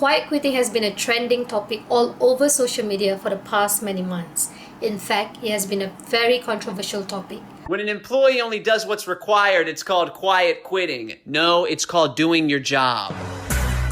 Quiet quitting has been a trending topic all over social media for the past many months. In fact, it has been a very controversial topic. When an employee only does what's required, it's called quiet quitting. No, it's called doing your job.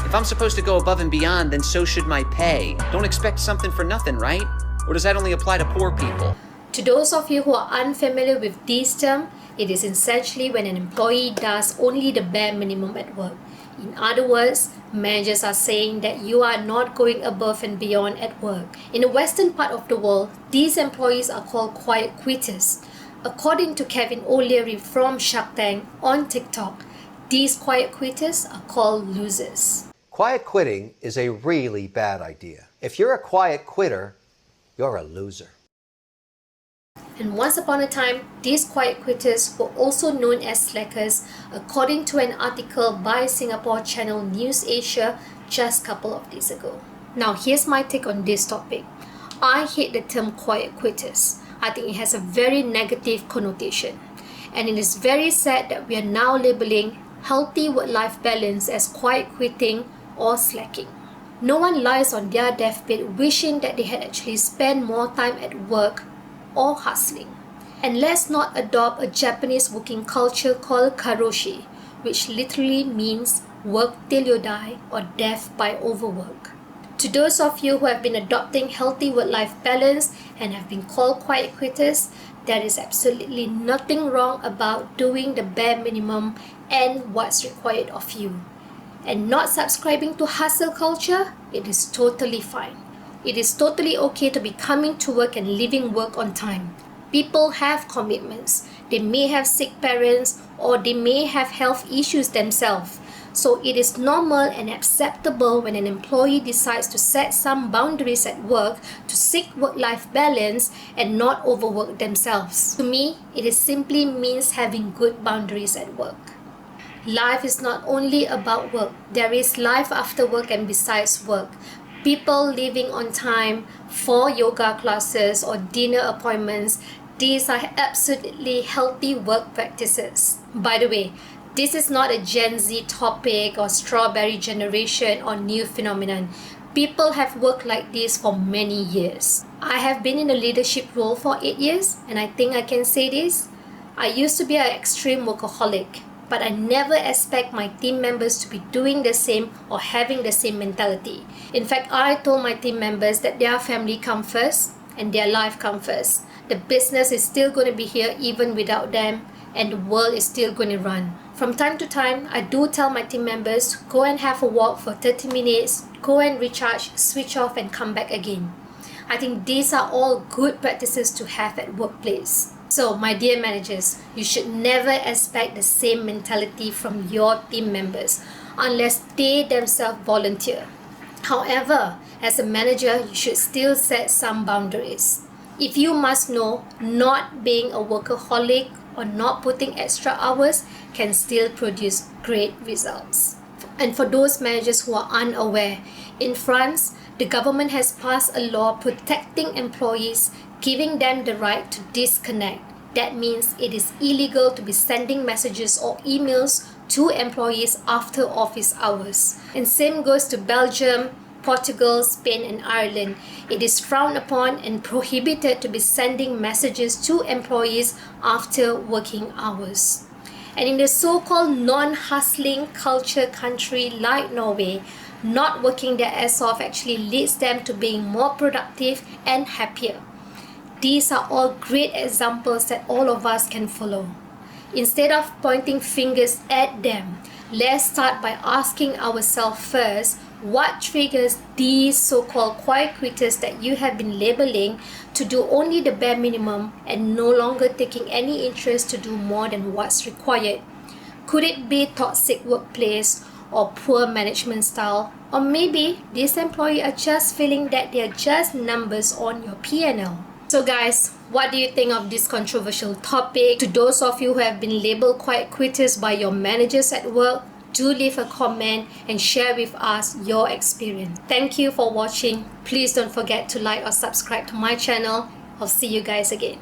If I'm supposed to go above and beyond, then so should my pay. Don't expect something for nothing, right? Or does that only apply to poor people? To those of you who are unfamiliar with this term, it is essentially when an employee does only the bare minimum at work. In other words, managers are saying that you are not going above and beyond at work. In the western part of the world, these employees are called quiet quitters. According to Kevin O'Leary from Shark Tank on TikTok, these quiet quitters are called losers. Quiet quitting is a really bad idea. If you're a quiet quitter, you're a loser. And once upon a time, these quiet quitters were also known as slackers, according to an article by Singapore channel News Asia just a couple of days ago. Now, here's my take on this topic. I hate the term quiet quitters. I think it has a very negative connotation. And it is very sad that we are now labeling healthy work-life balance as quiet quitting or slacking. No one lies on their deathbed wishing that they had actually spent more time at work or hustling. And let's not adopt a Japanese working culture called karoshi, which literally means work till you die or death by overwork. To those of you who have been adopting healthy work-life balance and have been called quiet quitters, there is absolutely nothing wrong about doing the bare minimum and what's required of you. And not subscribing to hustle culture, it is totally fine. It is totally okay to be coming to work and leaving work on time. People have commitments. They may have sick parents or they may have health issues themselves. So it is normal and acceptable when an employee decides to set some boundaries at work to seek work-life balance and not overwork themselves. To me, it is simply means having good boundaries at work. Life is not only about work. There is life after work and besides work. People leaving on time for yoga classes or dinner appointments, these are absolutely healthy work practices. By the way, this is not a Gen Z topic or strawberry generation or new phenomenon. People have worked like this for many years. I have been in a leadership role for 8 years and I think I can say this. I used to be an extreme workaholic, but I never expect my team members to be doing the same or having the same mentality. In fact, I told my team members that their family comes first and their life comes first. The business is still going to be here even without them and the world is still going to run. From time to time, I do tell my team members, go and have a walk for 30 minutes, go and recharge, switch off and come back again. I think these are all good practices to have at workplace. So, my dear managers, you should never expect the same mentality from your team members unless they themselves volunteer. However, as a manager, you should still set some boundaries. If you must know, not being a workaholic or not putting extra hours can still produce great results. And for those managers who are unaware, in France, the government has passed a law protecting employees, giving them the right to disconnect. That means it is illegal to be sending messages or emails to employees after office hours. And same goes to Belgium, Portugal, Spain and Ireland. It is frowned upon and prohibited to be sending messages to employees after working hours. And in the so-called non-hustling culture country like Norway, not working their ass off actually leads them to being more productive and happier. These are all great examples that all of us can follow. Instead of pointing fingers at them, let's start by asking ourselves first, what triggers these so-called quiet quitters that you have been labeling to do only the bare minimum and no longer taking any interest to do more than what's required? Could it be toxic workplace or poor management style? Or maybe these employees are just feeling that they are just numbers on your P&L. So guys, what do you think of this controversial topic? To those of you who have been labeled quiet quitters by your managers at work, do leave a comment and share with us your experience. Thank you for watching. Please don't forget to like or subscribe to my channel. I'll see you guys again.